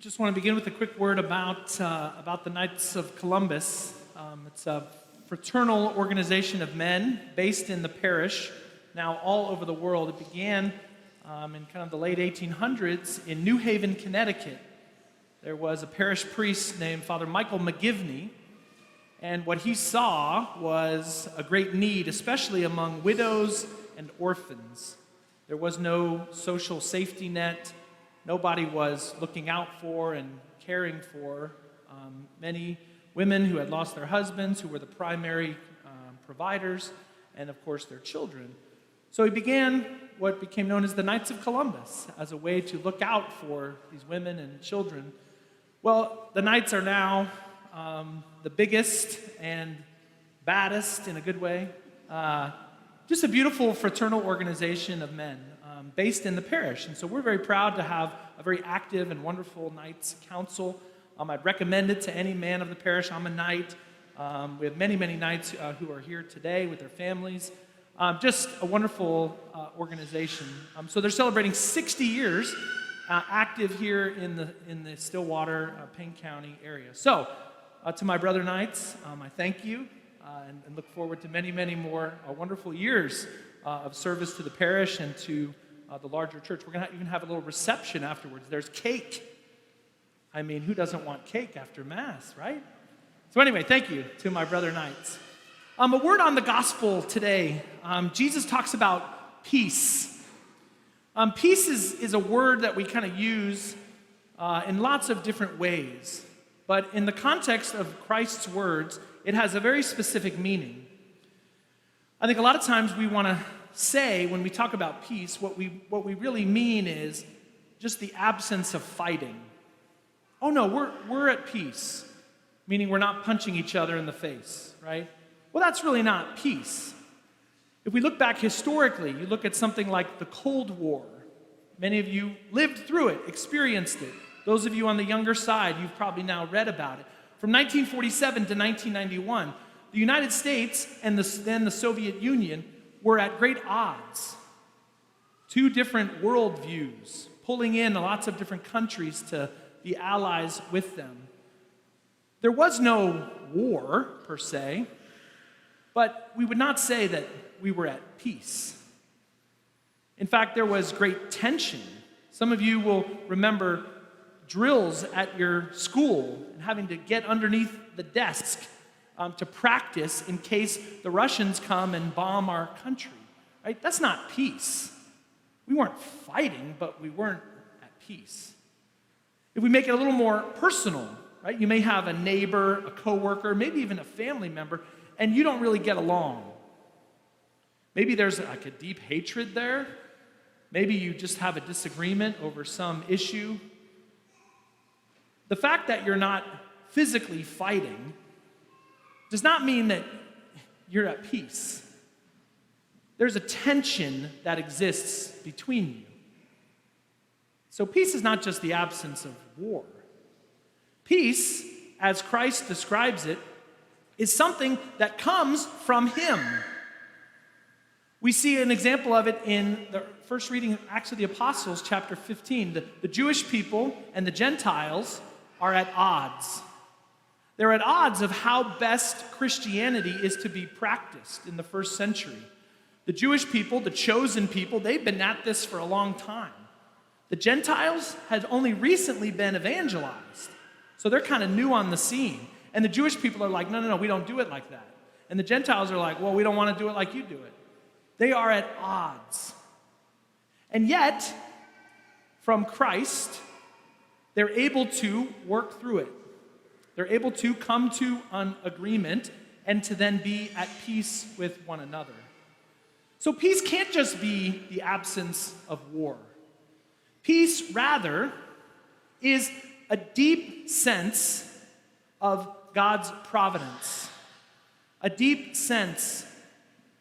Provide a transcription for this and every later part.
Just want to begin with a quick word about the Knights of Columbus. It's a fraternal organization of men based in the parish, now all over the world. It began in kind of the late 1800s in New Haven, Connecticut. There was a parish priest named Father Michael McGivney, and what he saw was a great need, especially among widows and orphans. There was no social safety net. Nobody was looking out for and caring for many women who had lost their husbands, who were the primary providers, and of course their children. So he began what became known as the Knights of Columbus as a way to look out for these women and children. Well, the Knights are now the biggest and baddest, in a good way. Just a beautiful fraternal organization of men based in the parish. And so we're very proud to have a very active and wonderful Knights Council. I'd recommend it to any man of the parish. I'm a Knight. We have many, many Knights who are here today with their families. Just a wonderful organization. So they're celebrating 60 years active here in the Stillwater, Payne County area. So to my brother Knights, I thank you and look forward to many, many more wonderful years of service to the parish and to the larger church. We're going to even have a little reception afterwards. There's cake. I mean, who doesn't want cake after Mass, right? So anyway, thank you to my brother Knights. A word on the gospel today. Jesus talks about peace. Peace is a word that we kind of use in lots of different ways. But in the context of Christ's words, it has a very specific meaning. I think a lot of times we want to say, when we talk about peace, what we really mean is just the absence of fighting. Oh no, we're at peace, meaning we're not punching each other in the face, right? Well, that's really not peace. If we look back historically, you look at something like the Cold War. Many of you lived through it, experienced it. Those of you on the younger side, you've probably now read about it. From 1947 to 1991, the United States and then the Soviet Union were at great odds. Two different worldviews, pulling in lots of different countries to be allies with them. There was no war, per se, but we would not say that we were at peace. In fact, there was great tension. Some of you will remember drills at your school and having to get underneath the desk to practice in case the Russians come and bomb our country. Right? That's not peace. We weren't fighting, but we weren't at peace. If we make it a little more personal, right? You may have a neighbor, a coworker, maybe even a family member, and you don't really get along. Maybe there's like a deep hatred there. Maybe you just have a disagreement over some issue. The fact that you're not physically fighting does not mean that you're at peace. There's a tension that exists between you. So peace is not just the absence of war. Peace, as Christ describes it, is something that comes from Him. We see an example of it in the first reading of Acts of the Apostles, chapter 15. The Jewish people and the Gentiles are at odds. They're at odds of how best Christianity is to be practiced in the first century. The Jewish people, the chosen people, they've been at this for a long time. The Gentiles had only recently been evangelized, so they're kind of new on the scene. And the Jewish people are like, no, we don't do it like that. And the Gentiles are like, well, we don't want to do it like you do it. They are at odds. And yet, from Christ, they're able to work through it. They're able to come to an agreement and to then be at peace with one another. So peace can't just be the absence of war. Peace, rather, is a deep sense of God's providence, a deep sense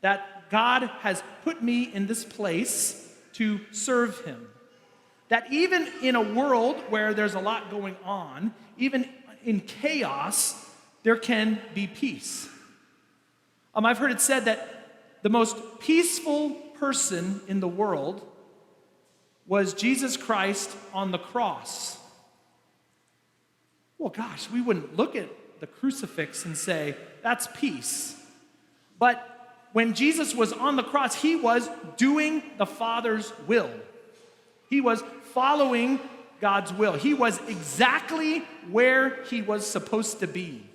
that God has put me in this place to serve Him. That even in a world where there's a lot going on, even in chaos, there can be peace. I've heard it said that the most peaceful person in the world was Jesus Christ on the cross. well, gosh, we wouldn't look at the crucifix and say, that's peace. But when Jesus was on the cross, he was doing the Father's will. He was following God's will. He was exactly where he was supposed to be.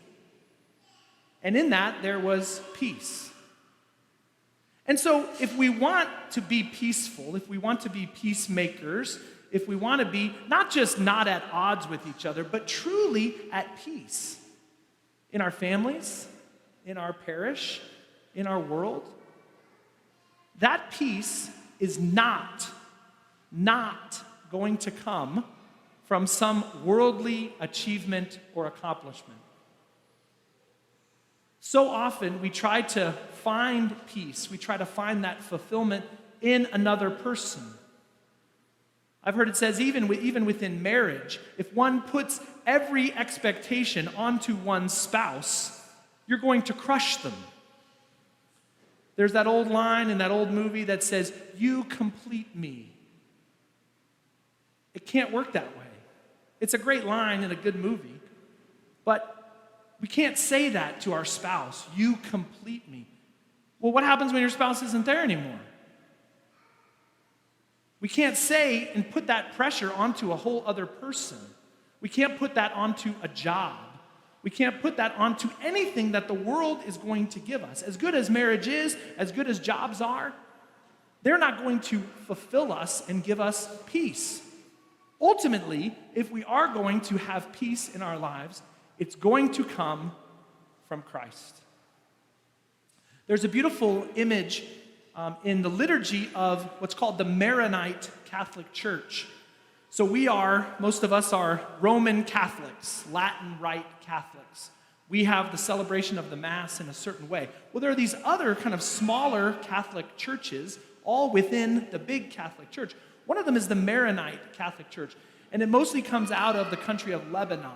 And in that, there was peace. And so, if we want to be peaceful, if we want to be peacemakers, if we want to be not just not at odds with each other, but truly at peace in our families, in our parish, in our world, that peace is not going to come from some worldly achievement or accomplishment. So often we try to find peace, we try to find that fulfillment in another person. I've heard it says even within marriage, if one puts every expectation onto one's spouse, you're going to crush them. There's that old line in that old movie that says, "You complete me." It can't work that way. It's a great line in a good movie, but we can't say that to our spouse, "You complete me." Well, what happens when your spouse isn't there anymore? We can't say and put that pressure onto a whole other person. We can't put that onto a job. We can't put that onto anything that the world is going to give us. As good as marriage is, as good as jobs are, they're not going to fulfill us and give us peace. Ultimately, if we are going to have peace in our lives, it's going to come from Christ. There's a beautiful image in the liturgy of what's called the Maronite Catholic Church. So most of us are Roman Catholics, Latin Rite Catholics. We have the celebration of the Mass in a certain way. Well, there are these other kind of smaller Catholic churches, all within the big Catholic Church. One of them is the Maronite Catholic Church, and it mostly comes out of the country of Lebanon.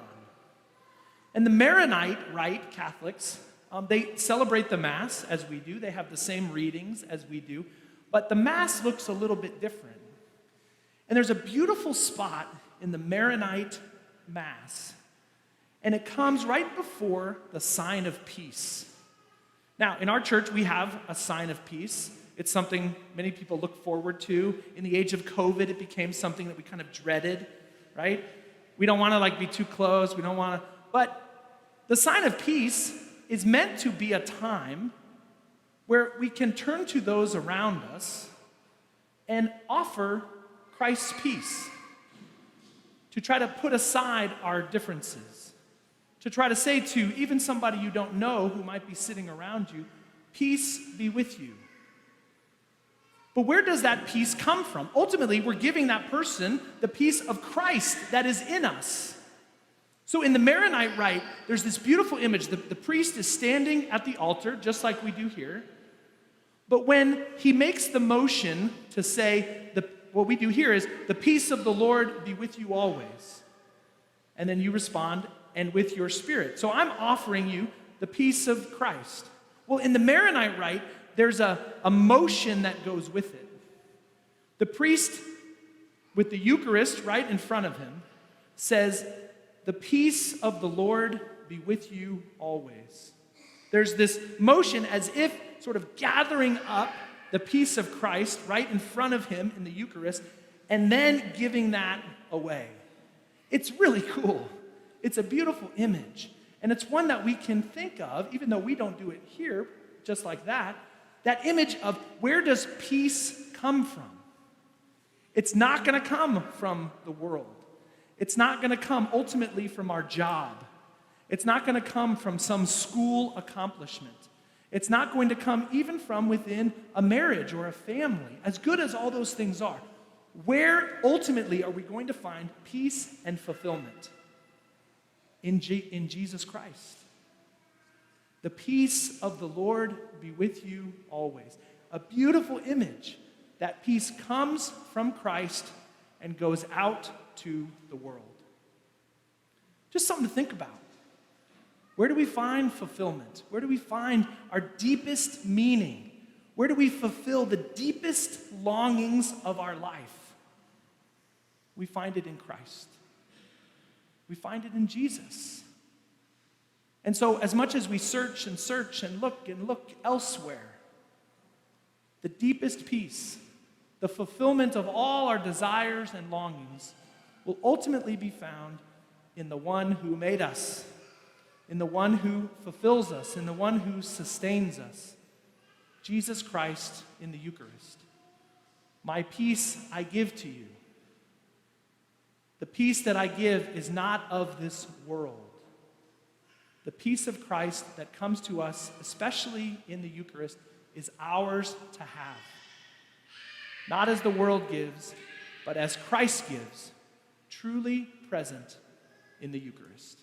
And the Maronite Rite Catholics, they celebrate the Mass as we do. They have the same readings as we do, but the Mass looks a little bit different. And there's a beautiful spot in the Maronite Mass, and it comes right before the sign of peace. Now, in our church, we have a sign of peace. It's something many people look forward to. In the age of COVID, it became something that we kind of dreaded, right? We don't want to be too close. We don't want to, but the sign of peace is meant to be a time where we can turn to those around us and offer Christ's peace, to try to put aside our differences, to try to say to even somebody you don't know who might be sitting around you, peace be with you. But where does that peace come from? Ultimately, we're giving that person the peace of Christ that is in us. So in the Maronite Rite, there's this beautiful image. The priest is standing at the altar, just like we do here. But when he makes the motion to say, what we do here is, "The peace of the Lord be with you always." And then you respond, "And with your spirit." So I'm offering you the peace of Christ. Well, in the Maronite Rite, there's a motion that goes with it. The priest, with the Eucharist right in front of him, says, "The peace of the Lord be with you always." There's this motion as if sort of gathering up the peace of Christ right in front of him in the Eucharist, and then giving that away. It's really cool. It's a beautiful image. And it's one that we can think of, even though we don't do it here, just like that image of where does peace come from? It's not going to come from the world. It's not going to come ultimately from our job. It's not going to come from some school accomplishment. It's not going to come even from within a marriage or a family, as good as all those things are. Where ultimately are we going to find peace and fulfillment? In Jesus Christ. The peace of the Lord be with you always. A beautiful image. That peace comes from Christ and goes out to the world. Just something to think about. Where do we find fulfillment? Where do we find our deepest meaning? Where do we fulfill the deepest longings of our life? We find it in Christ. We find it in Jesus. And so, as much as we search and look elsewhere, the deepest peace, the fulfillment of all our desires and longings, will ultimately be found in the one who made us, in the one who fulfills us, in the one who sustains us, Jesus Christ in the Eucharist. My peace I give to you. The peace that I give is not of this world. The peace of Christ that comes to us, especially in the Eucharist, is ours to have. Not as the world gives, but as Christ gives, truly present in the Eucharist.